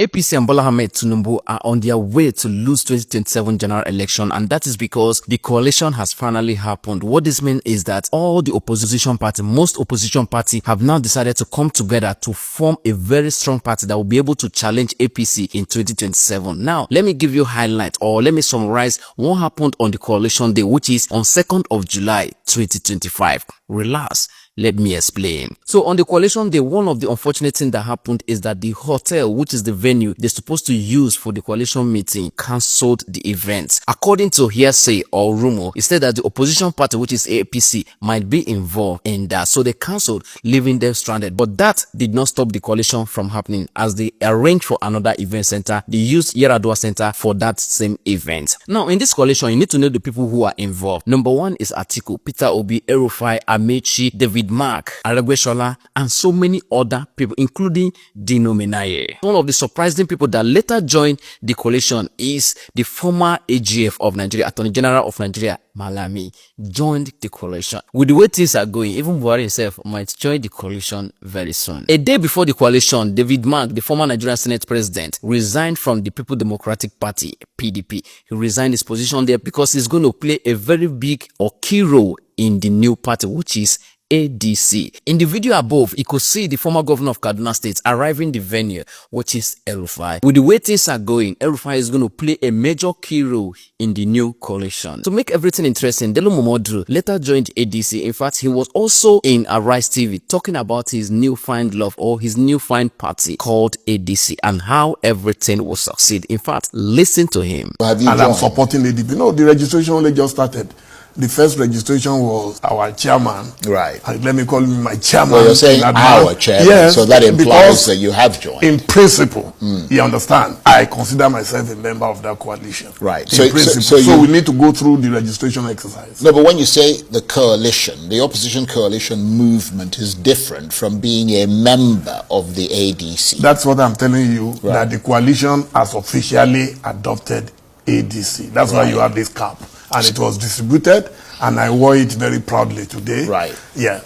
APC and Bola Ahmed Tinubu are on their way to lose 2027 general election, and that is because the coalition has finally happened. What this means is that all the opposition party, most opposition party, have now decided to come together to form a very strong party that will be able to challenge APC in 2027. Now, let me give you highlight, or let me summarize what happened on the coalition day, which is on 2nd of July 2025. Relax. Let me explain. So on the coalition day, one of the unfortunate things that happened is that the hotel, which is the venue they're supposed to use for the coalition meeting, cancelled the event. According to hearsay or rumor, it said that the opposition party, which is APC, might be involved in that. So they cancelled, leaving them stranded. But that did not stop the coalition from happening, as they arranged for another event center. They used Yaradua Center for that same event. Now, in this coalition, you need to know the people who are involved. Number one is Atiku, Peter Obi, El-Rufai, Amaechi, David Mark, Aregbesola, and so many other people, including Dino Menaye. One of the surprising people that later joined the coalition is the former AGF of Nigeria, Attorney General of Nigeria, Malami, joined the coalition. With the way things are going, even Buhari himself might join the coalition very soon. A day before the coalition, David Mark, the former Nigerian Senate President, resigned from the People Democratic Party, PDP. He resigned his position there because he's going to play a very big or key role in the new party, which is ADC. In the video above, you could see the former governor of Kaduna State arriving the venue, which is El-Rufai. With the way things are going, El-Rufai is going to play a major key role in the new coalition. To make everything interesting, Delo Momodu later joined ADC. In fact, he was also in Arise TV talking about his newfound love or his newfound party called ADC and how everything will succeed. In fact, listen to him. And I'm supporting ADC. No, the registration only just started. The first registration was our chairman. Right. And let me call him my chairman. Well, you're saying our chairman, yes, so that implies that you have joined. In principle, you understand, I consider myself a member of that coalition. Right. In principle. So we need to go through the registration exercise. No, but when you say the coalition, the opposition coalition movement is different from being a member of the ADC. That's what I'm telling you, that the coalition has officially adopted ADC. That's why you have this cap. And it was distributed, and I wore it very proudly today. Right. Yeah.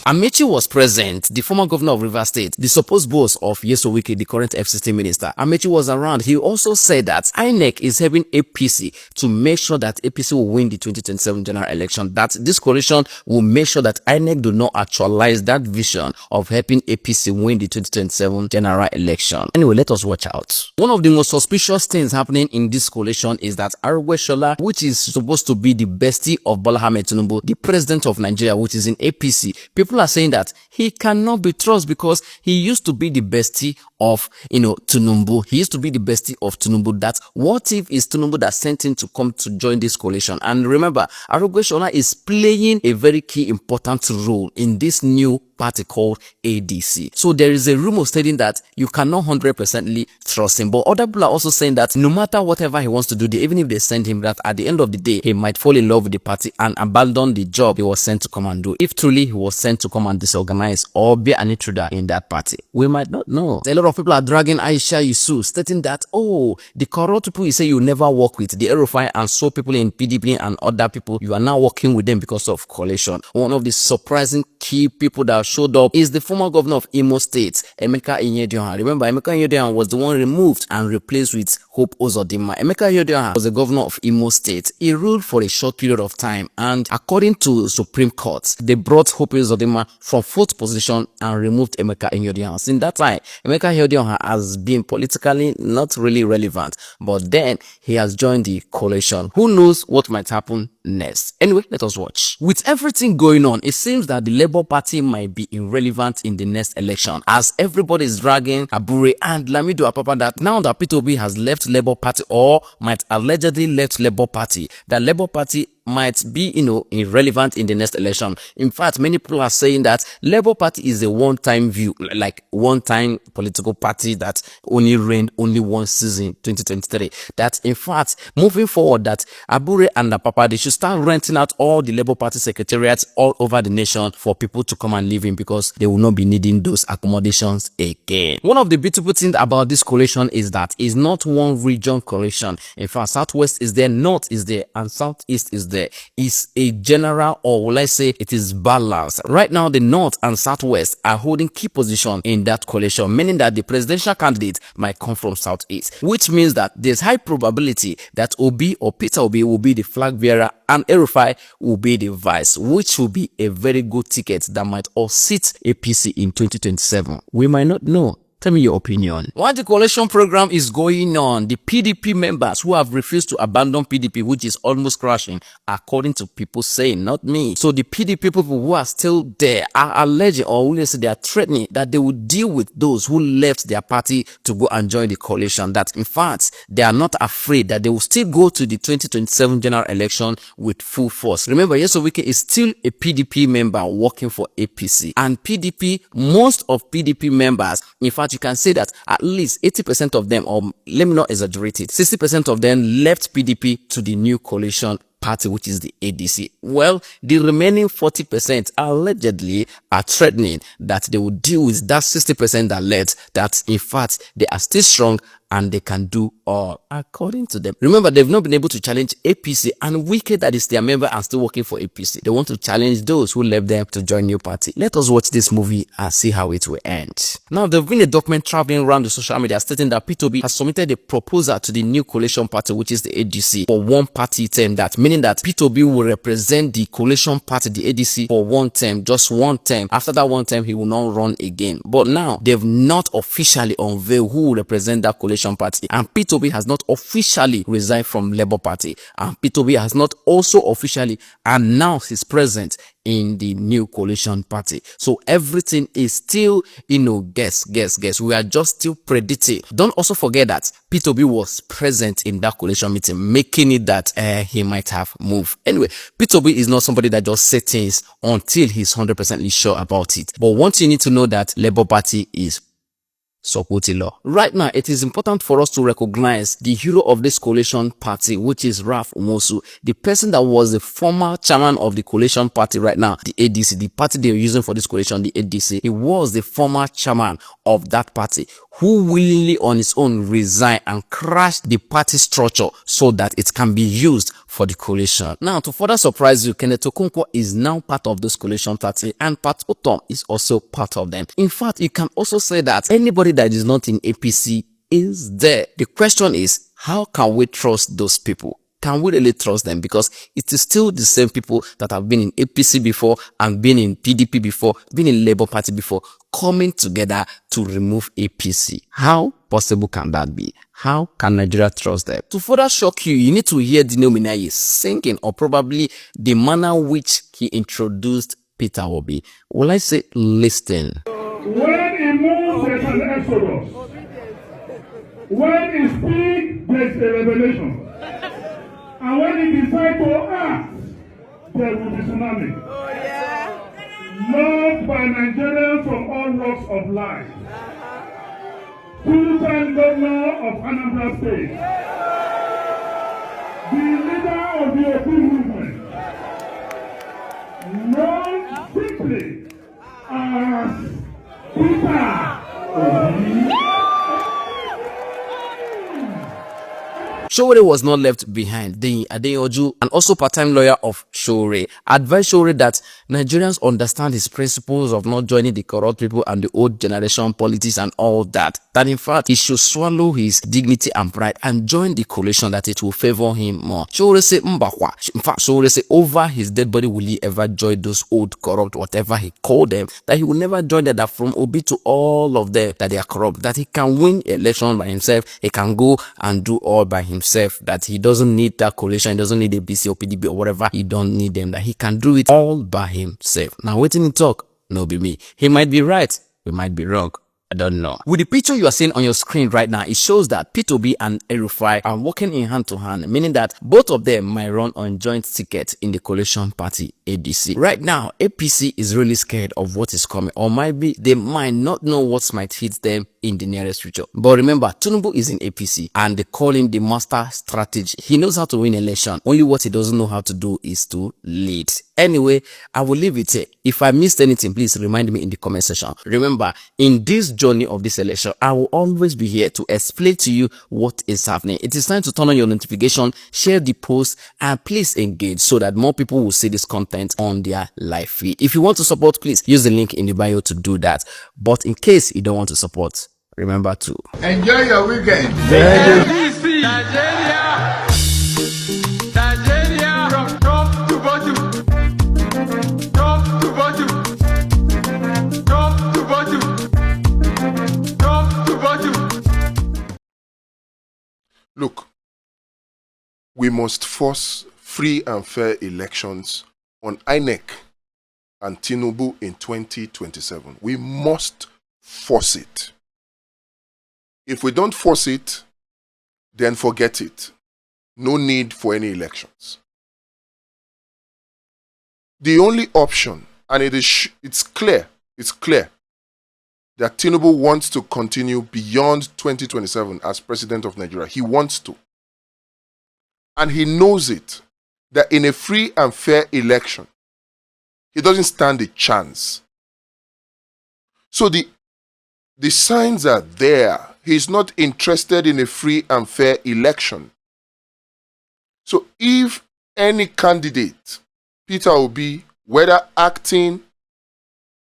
Amaechi was present, the former governor of Rivers State, the supposed boss of Yeso Wike, the current FCT minister. Amaechi was around. He also said that INEC is helping APC to make sure that APC will win the 2027 general election, that this coalition will make sure that INEC do not actualize that vision of helping APC win the 2027 general election. Anyway, let us watch out. One of the most suspicious things happening in this coalition is that Aregbesola, which is supposed to be the bestie of Bola Ahmed Tinubu, the president of Nigeria, which is in APC, people are saying that he cannot be trusted because he used to be the bestie of, Tinubu. He used to be the bestie of Tinubu. That what if it's Tinubu that sent him to come to join this coalition? And remember, Aregbesola is playing a very key important role in this new party called ADC. So there is a rumor stating that you cannot 100% trust him. But other people are also saying that no matter whatever he wants to do, even if they send him, that at the end of the day, he might fall in love with the party and abandon the job he was sent to come and do. If truly he was sent to come and disorganize or be an intruder in that party, we might not know. A lot of people are dragging Aisha Yusuf, stating that, the corrupt people you say you never work with, the El-Rufai and so people in PDP and other people, you are now working with them because of coalition. One of the surprising key people that showed up is the former governor of Imo State, Emeka Ihedioha. Remember, Emeka Ihedioha was the one removed and replaced with Hope Uzodinma. Emeka Ihedioha was the governor of Imo State. He ruled for a short period of time, and according to Supreme Court, they brought Hope Uzodinma from 4th position and removed Emeka Ihedioha. Since that time, Emeka Ihedioha has been politically not really relevant, but then he has joined the coalition. Who knows what might happen next? Anyway, let us watch. With everything going on, it seems that the Labour Party might be irrelevant in the next election, as everybody is dragging Abure and Lamido Apapa that now that Peter Obi has left Labour Party or might allegedly left Labour Party, that Labour Party might be, irrelevant in the next election. In fact, many people are saying that Labour Party is a one-time view, like one-time political party that only reigned only one season, 2023. That in fact, moving forward, that Abure and Apapa, they should start renting out all the Labour Party secretariats all over the nation for people to come and live in, because they will not be needing those accommodations again. One of the beautiful things about this coalition is that it's not one region coalition. In fact, Southwest is there, North is there, and Southeast is there. there is a general, or will I say it is balanced. Right now, the North and Southwest are holding key position in that coalition, meaning that the presidential candidate might come from Southeast, which means that there's high probability that Obi or Peter Obi will be the flag bearer and El-Rufai will be the vice, which will be a very good ticket that might unseat APC in 2027. We might not know. Tell me your opinion. While the coalition program is going on, the PDP members who have refused to abandon PDP, which is almost crashing, according to people saying, not me. So the PDP people who are still there are alleging, or will say they are threatening, that they will deal with those who left their party to go and join the coalition. That in fact, they are not afraid that they will still go to the 2027 general election with full force. Remember, Yesowike is still a PDP member working for APC. And PDP, most of PDP members, in fact, you can say that at least 80% of them, or let me not exaggerate it, 60% of them left PDP to the new coalition party, which is the ADC. Well, the remaining 40% allegedly are threatening that they will deal with that 60% that left, that in fact they are still strong and they can do all according to them. Remember, they've not been able to challenge APC, and Wike, that is their member and still working for APC, they want to challenge those who left them to join new party. Let us watch this movie and see how it will end. Now, there's been a document traveling around the social media stating that P2B has submitted a proposal to the new coalition party, which is the ADC, for one party term, that meaning that P2B will represent the coalition party, the ADC, for one term, just one term. After that one term, he will not run again. But now, they've not officially unveiled who will represent that coalition party, and P2B has not officially resigned from Labour Party, and P2B has not also officially announced his presence in the new coalition party. So everything is still, guess. We are just still predicting. Don't also forget that P2B was present in that coalition meeting, making it that he might have moved. Anyway, P2B is not somebody that just says things until he's 100% sure about it. But one thing you need to know, that Labour Party is Sokotilo. Right now, it is important for us to recognize the hero of this coalition party, which is Ralph Umosu, the person that was the former chairman of the coalition party right now, the ADC, the party they're using for this coalition, the ADC. He was the former chairman of that party, who willingly on his own resigned and crashed the party structure so that it can be used for the coalition. Now, to further surprise you, Kenneth Okonkwo is now part of this coalition party, and Pat Otom is also part of them. In fact, you can also say that anybody that is not in APC is there. The question is, how can we trust those people? Can we really trust them? Because it is still the same people that have been in APC before and been in PDP before, been in Labour Party before, coming together to remove APC. How possible can that be? How can Nigeria trust them? To further shock you, you need to hear Dino Minayi singing, or probably the manner which he introduced Peter Obi. Will I say listen? When he moves, there's an exodus. When he speaks, there's a revelation. And when he decides to act, there will be tsunami. Oh, yeah. Loved by Nigerians from all walks of life. Two-time governor of Anambra State. The leader of the Obi movement. Known simply as Peter Obi. Showore was not left behind. The Adeoju, and also part-time lawyer of Showore, advised Showore that Nigerians understand his principles of not joining the corrupt people and the old generation politics and all that. That in fact, he should swallow his dignity and pride and join the coalition, that it will favor him more. Showore said, Mbakwa. In fact, Showore said, over his dead body will he ever join those old corrupt, whatever he called them, that he will never join them, that from Obi to all of them, that they are corrupt, that he can win election by himself, he can go and do all by himself, that he doesn't need that coalition, he doesn't need APC or PDP or whatever, he don't need them, that he can do it all by himself. Now, waiting to talk, no be me. He might be right, we might be wrong. I don't know. With the picture you are seeing on your screen right now, it shows that P2B and El-Rufai are working in hand to hand, meaning that both of them might run on joint tickets in the coalition party ADC. Right now, APC is really scared of what is coming, or maybe they might not know what might hit them in the nearest future. But remember, Tinubu is in APC and they call him the master strategy. He knows how to win election. Only what he doesn't know how to do is to lead. Anyway, I will leave it here. If I missed anything, please remind me in the comment section. Remember, in this journey of this election, I will always be here to explain to you what is happening. It is time to turn on your notification, share the post, and please engage so that more people will see this content on their live feed. If you want to support, please use the link in the bio to do that. But in case you don't want to support, remember to enjoy your weekend. APC, Nigeria, Nigeria, from top to bottom, top to bottom, top to bottom, top to bottom. Look, we must force free and fair elections on INEC and Tinubu in 2027. We must force it. If we don't force it, then forget it. No need for any elections. The only option, and it's clear that Tinubu wants to continue beyond 2027 as president of Nigeria. He wants to. And he knows it, that in a free and fair election, he doesn't stand a chance. So the signs are there. He's not interested in a free and fair election. So if any candidate, Peter Obi, whether acting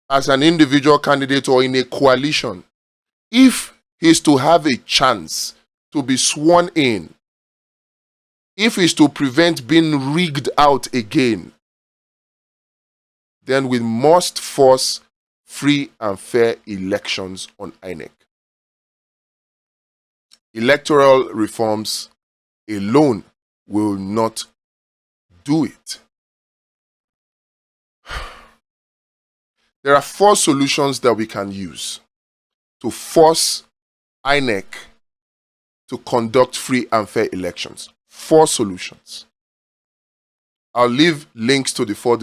as an individual candidate or in a coalition, if he's to have a chance to be sworn in, if he's to prevent being rigged out again, then we must force free and fair elections on INEC. Electoral reforms alone will not do it. There are 4 solutions that we can use to force INEC to conduct free and fair elections. 4 solutions. I'll leave links to the 4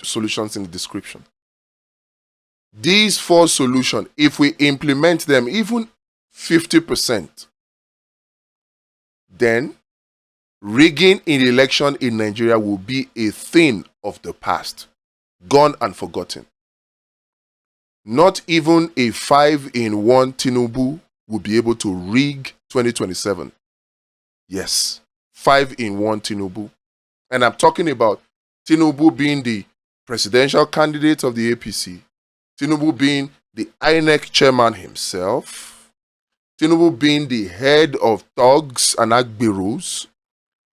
solutions in the description. These 4 solutions, if we implement them even 50%, then rigging in election in Nigeria will be a thing of the past, gone and forgotten. Not even a 5-in-1 Tinubu will be able to rig 2027. Yes, 5-in-1 Tinubu. And I'm talking about Tinubu being the presidential candidate of the APC, Tinubu being the INEC chairman himself, Tinubu being the head of thugs and agberos,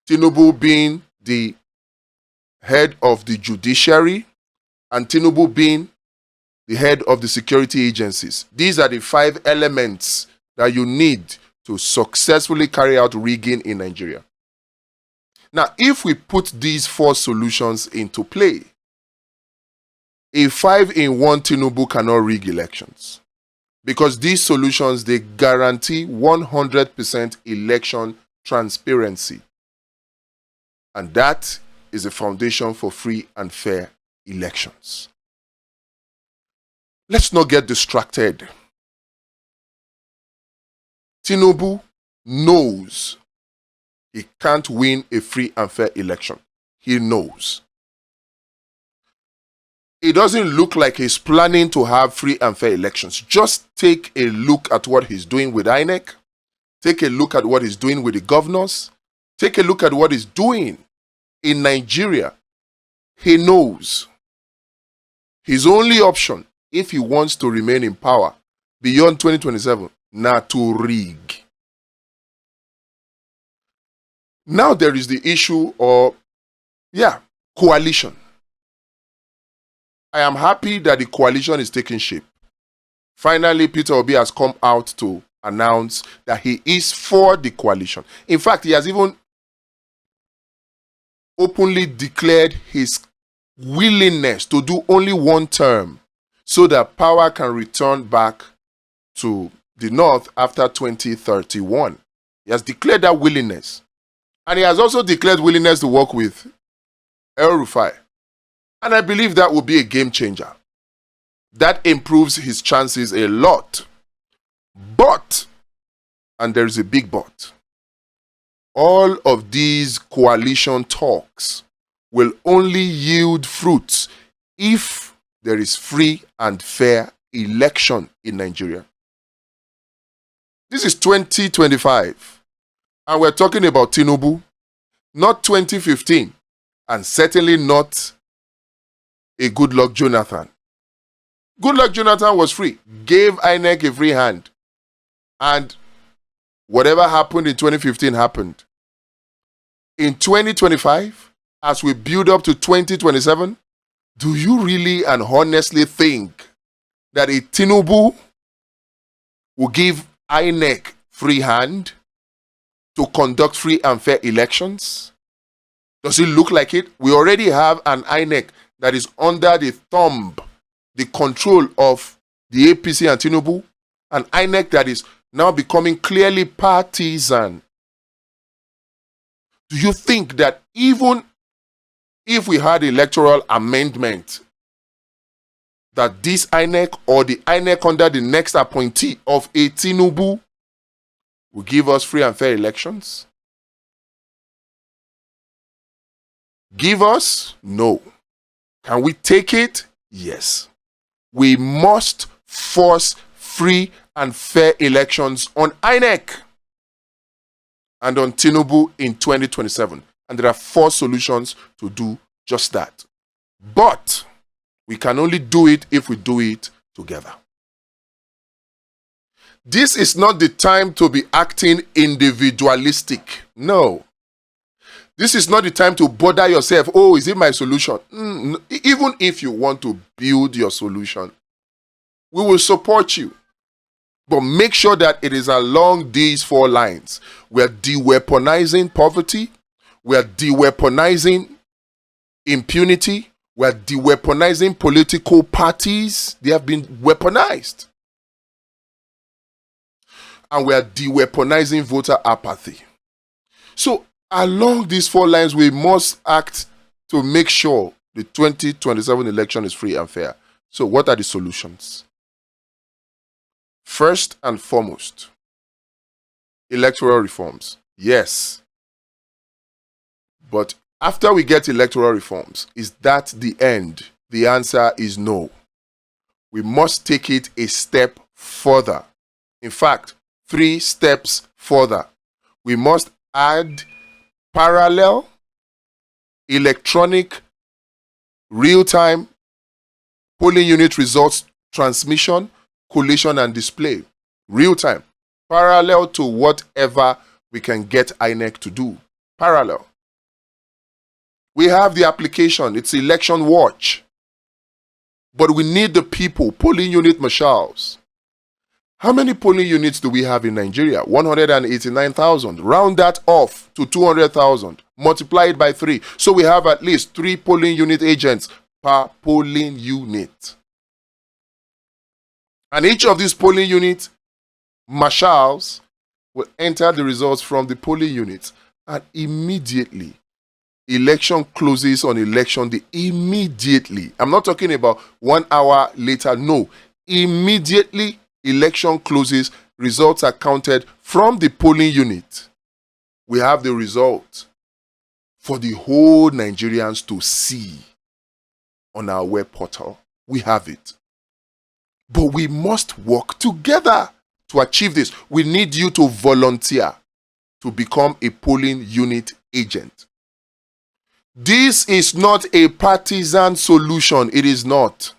Tinubu being the head of the judiciary, and Tinubu being the head of the security agencies. These are the 5 elements that you need to successfully carry out rigging in Nigeria. Now, if we put these 4 solutions into play, a 5-in-1 Tinubu cannot rig elections. Because these solutions, they guarantee 100% election transparency. And that is the foundation for free and fair elections. Let's not get distracted. Tinubu knows he can't win a free and fair election. He knows. It doesn't look like he's planning to have free and fair elections. Just take a look at what he's doing with INEC. Take a look at what he's doing with the governors. Take a look at what he's doing in Nigeria. He knows his only option, if he wants to remain in power beyond 2027, now to rig. Now there is the issue of, coalition. I am happy that the coalition is taking shape. Finally, Peter Obi has come out to announce that he is for the coalition. In fact, he has even openly declared his willingness to do only 1 term so that power can return back to the North after 2031. He has declared that willingness. And he has also declared willingness to work with El-Rufai. And I believe that will be a game changer. That improves his chances a lot. But, and there is a big but, all of these coalition talks will only yield fruits if there is free and fair election in Nigeria. This is 2025, and we're talking about Tinubu, not 2015, and certainly not a Goodluck Jonathan. Goodluck Jonathan was free, gave INEC a free hand, and whatever happened in 2015 happened. In 2025, as we build up to 2027, do you really and honestly think that a Tinubu will give INEC free hand to conduct free and fair elections? Does it look like it? We already have an INEC that is under the thumb, the control of the APC and Tinubu, an INEC that is now becoming clearly partisan. Do you think that even if we had electoral amendment, that this INEC or the INEC under the next appointee of a Tinubu will give us free and fair elections? Give us? No. Can we take it? Yes. We must force free and fair elections on INEC and on Tinubu in 2027. And there are 4 solutions to do just that. But we can only do it if we do it together. This is not the time to be acting individualistic. No. This is not the time to bother yourself. Oh, is it my solution? Even if you want to build your solution, we will support you. But make sure that it is along these 4 lines. We are de-weaponizing poverty. We are de-weaponizing impunity. We are de-weaponizing political parties. They have been weaponized. And we are de-weaponizing voter apathy. So, along these 4 lines, we must act to make sure the 2027 election is free and fair. So, what are the solutions? First and foremost, electoral reforms. Yes. But after we get electoral reforms, is that the end? The answer is no. We must take it a step further. In fact, 3 steps further. We must add parallel, electronic, real-time polling unit results transmission, collation and display. Real-time. Parallel to whatever we can get INEC to do. Parallel. We have the application. It's Election Watch. But we need the people, polling unit marshals. How many polling units do we have in Nigeria? 189,000. Round that off to 200,000. Multiply it by 3. So we have at least 3 polling unit agents per polling unit. And each of these polling unit marshals will enter the results from the polling units. And immediately, election closes on election day. Immediately. I'm not talking about 1 hour later. No. Immediately, election closes. Results are counted from the polling unit. We have the result for the whole Nigerians to see on our web portal. We have it. But we must work together to achieve this. We need you to volunteer to become a polling unit agent. This is not a partisan solution. It is not.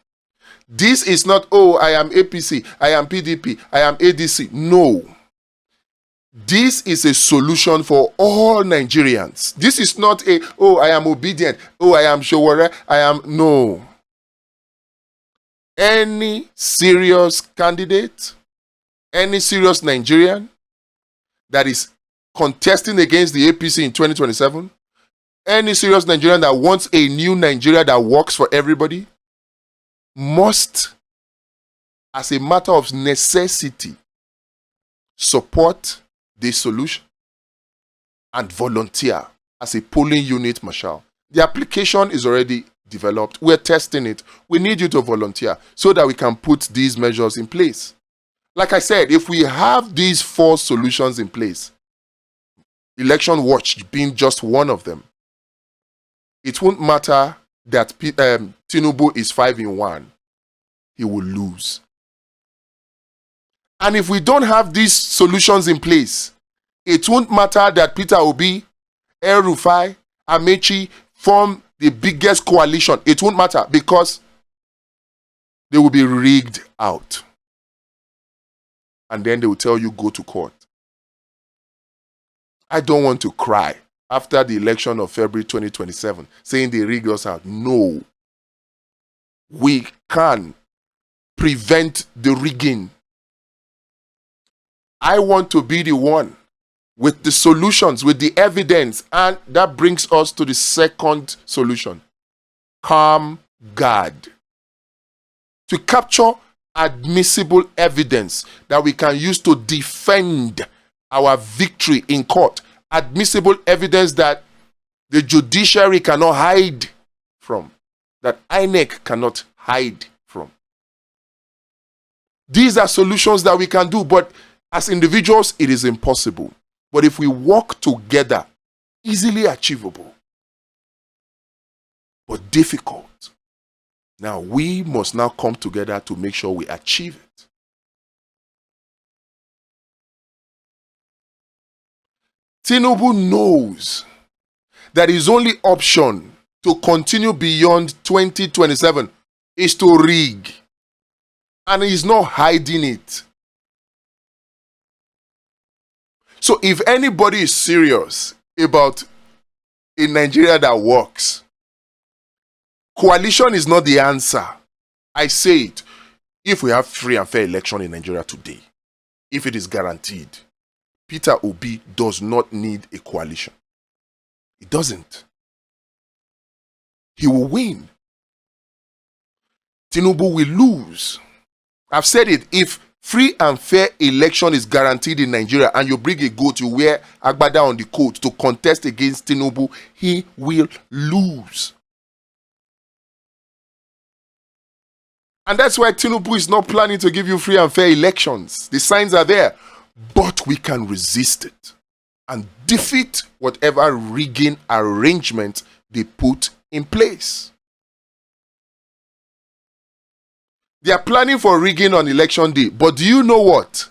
This is not, oh, I am APC, I am PDP, I am ADC. No. This is a solution for all Nigerians. This is not a, oh, I am Obidient, oh, I am Showore, I am, no. Any serious candidate, any serious Nigerian that is contesting against the APC in 2027, any serious Nigerian that wants a new Nigeria that works for everybody, must, as a matter of necessity, support this solution and volunteer as a polling unit marshal. The application is already developed. We're testing it. We need you to volunteer so that we can put these measures in place. Like I said, if we have these 4 solutions in place, election watch being just one of them, it won't matter that Tinubu is 5-in-1. He will lose. And if we don't have these solutions in place, it won't matter that Peter Obi, El-Rufai, Amaechi form the biggest coalition. It won't matter because they will be rigged out. And then they will tell you, go to court. I don't want to cry after the election of February 2027, saying they rigged us out. No. We can prevent the rigging. I want to be the one with the solutions, with the evidence. And that brings us to the second solution. Calm guard. To capture admissible evidence that we can use to defend our victory in court. Admissible evidence that the judiciary cannot hide from. That INEC cannot hide from. These are solutions that we can do, but as individuals, it is impossible. But if we work together, easily achievable, but difficult. Now, we must now come together to make sure we achieve it. Tinubu knows that his only option to continue beyond 2027 is to rig. And he's not hiding it. So if anybody is serious about a Nigeria that works, coalition is not the answer. I say it. If we have free and fair election in Nigeria today, if it is guaranteed, Peter Obi does not need a coalition. He doesn't. He will win. Tinubu will lose. I've said it. If free and fair election is guaranteed in Nigeria and you bring a goat, you wear agbada on the coat to contest against Tinubu, he will lose. And that's why Tinubu is not planning to give you free and fair elections. The signs are there. But we can resist it and defeat whatever rigging arrangement they put in place. They are planning for rigging on election day. But do you know what?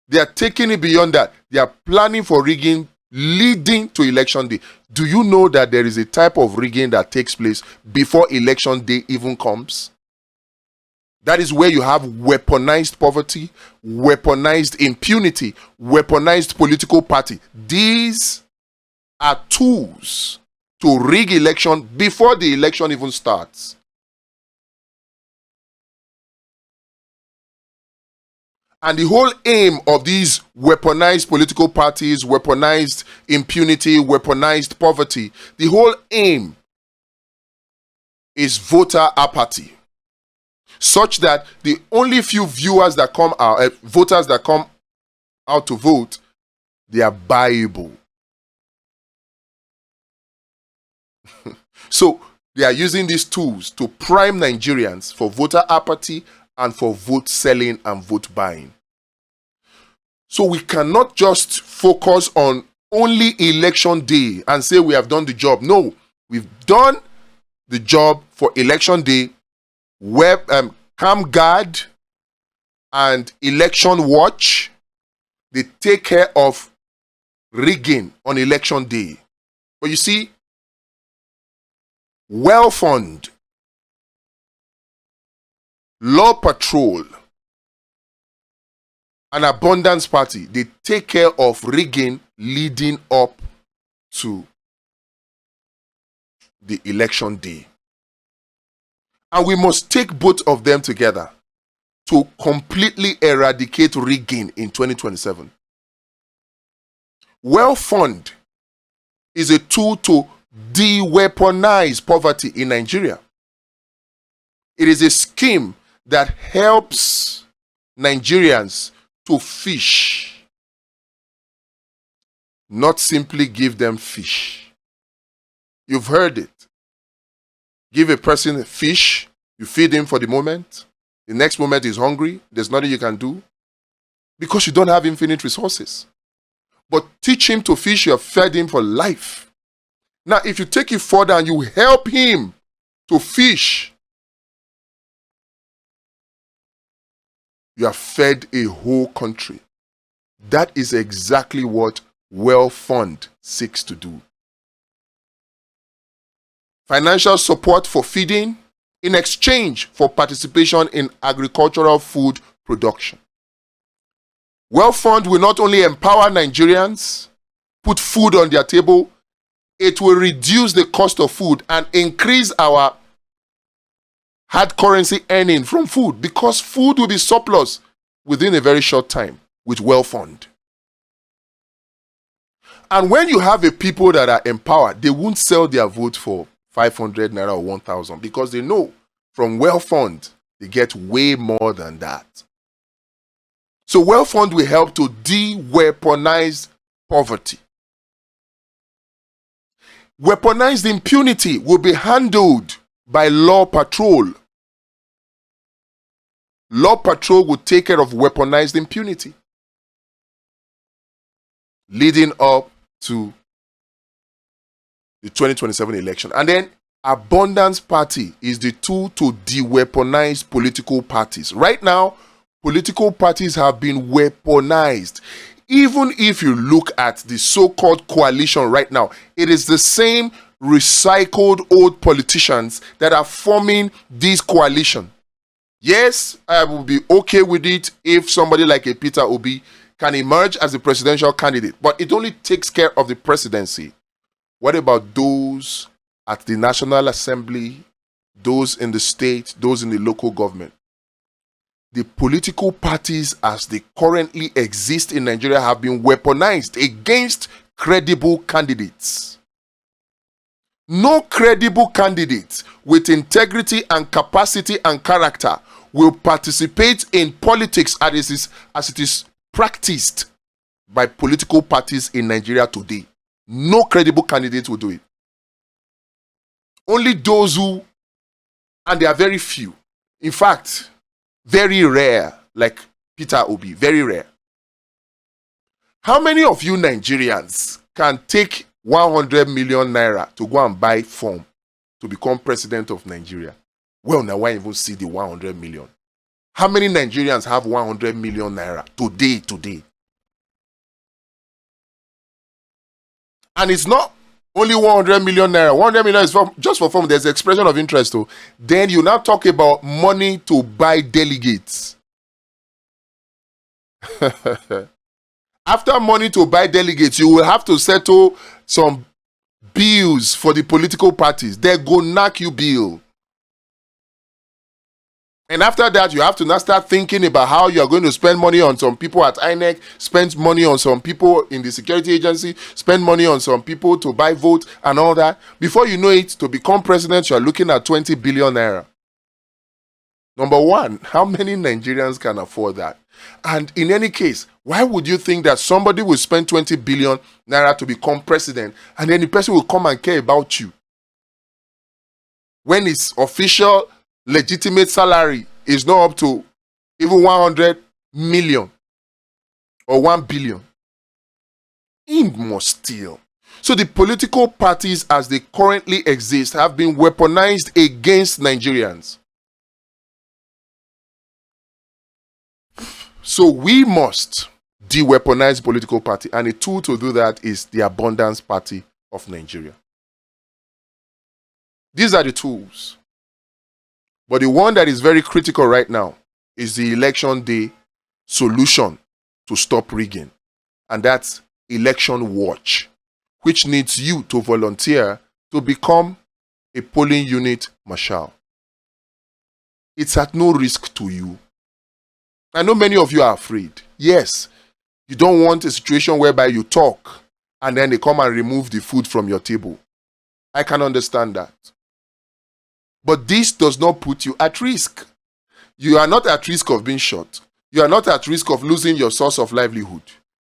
They are taking it beyond that. They are planning for rigging leading to election day. Do you know that there is a type of rigging that takes place before election day even comes? That is where you have weaponized poverty, weaponized impunity, weaponized political party. These are tools to rig election before the election even starts. And the whole aim of these weaponized political parties, weaponized impunity, weaponized poverty, the whole aim is voter apathy. Such that the only few viewers that come out, voters that come out to vote, they are buyable. So they are using these tools to prime Nigerians for voter apathy and for vote selling and vote buying. So we cannot just focus on only election day and say we have done the job. No, we've done the job for election day. Camp Guard and Election Watch, they take care of rigging on election day. But you see, Well Fund, Law Patrol, and Abundance Party, they take care of rigging leading up to the election day. And we must take both of them together to completely eradicate rigging in 2027. Well Fund is a tool to de-weaponize poverty in Nigeria. It is a scheme that helps Nigerians to fish, not simply give them fish. You've heard it. Give a person fish, you feed him for the moment. The next moment he's hungry. There's nothing you can do because you don't have infinite resources. But teach him to fish, you have fed him for life. Now, if you take it further and you help him to fish, you have fed a whole country. That is exactly what Wealth Fund seeks to do. Financial support for feeding in exchange for participation in agricultural food production. Wealth Fund will not only empower Nigerians, put food on their table, it will reduce the cost of food and increase our hard currency earning from food because food will be surplus within a very short time with Wealth Fund. And when you have a people that are empowered, they won't sell their vote for 500 naira or 1,000 because they know from Wealth Fund they get way more than that. So Wealth Fund will help to de-weaponize poverty. Weaponized impunity will be handled by Law Patrol. Law Patrol will take care of weaponized impunity, leading up to the 2027 election. And then Abundance Party is the tool to de-weaponize political parties. Right now, political parties have been weaponized. Even if you look at the so-called coalition right now, it is the same recycled old politicians that are forming this coalition. Yes, I will be okay with it if somebody like a Peter Obi can emerge as a presidential candidate, but it only takes care of the presidency. What about those at the National Assembly, those in the state, those in the local government? The political parties as they currently exist in Nigeria have been weaponized against credible candidates. No credible candidate with integrity and capacity and character will participate in politics as it is practiced by political parties in Nigeria today. No credible candidate will do it. Only those who, and they are very few. In fact, very rare, like Peter Obi, very rare. How many of you Nigerians can take 100 million naira to go and buy form to become president of Nigeria? Well, now why even see the 100 million? How many Nigerians have 100 million naira today? And it's not only 100 million naira. 100 million is just for form. There's expression of interest too. Then you now talk about money to buy delegates. After money to buy delegates, you will have to settle some bills for the political parties. They go knock you bill. And after that, you have to now start thinking about how you are going to spend money on some people at INEC, spend money on some people in the security agency, spend money on some people to buy votes and all that. Before you know it, to become president, you are looking at 20 billion naira. Number one, how many Nigerians can afford that? And in any case, why would you think that somebody will spend 20 billion naira to become president and then the person will come and care about you? When his official legitimate salary is not up to even 100 million or 1 billion. He must steal. So the political parties as they currently exist have been weaponized against Nigerians. So we must de-weaponize political party, and a tool to do that is the Abundance Party of Nigeria. These are the tools. But the one that is very critical right now is the election day solution to stop rigging. And that's Election Watch, which needs you to volunteer to become a polling unit marshal. It's at no risk to you. I know many of you are afraid. Yes, you don't want a situation whereby you talk and then they come and remove the food from your table. I can understand that. But this does not put you at risk. You are not at risk of being shot. You are not at risk of losing your source of livelihood.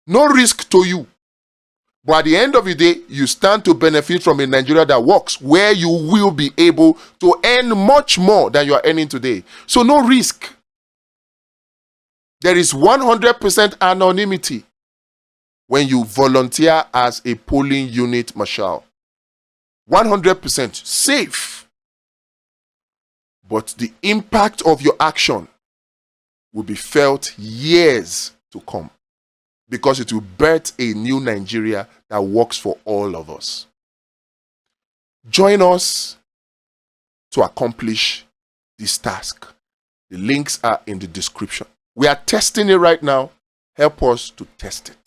No risk to you. But at the end of the day, you stand to benefit from a Nigeria that works, where you will be able to earn much more than you are earning today. So no risk. There is 100% anonymity when you volunteer as a polling unit marshal. 100% safe. But the impact of your action will be felt years to come, because it will birth a new Nigeria that works for all of us. Join us to accomplish this task. The links are in the description. We are testing it right now. Help us to test it.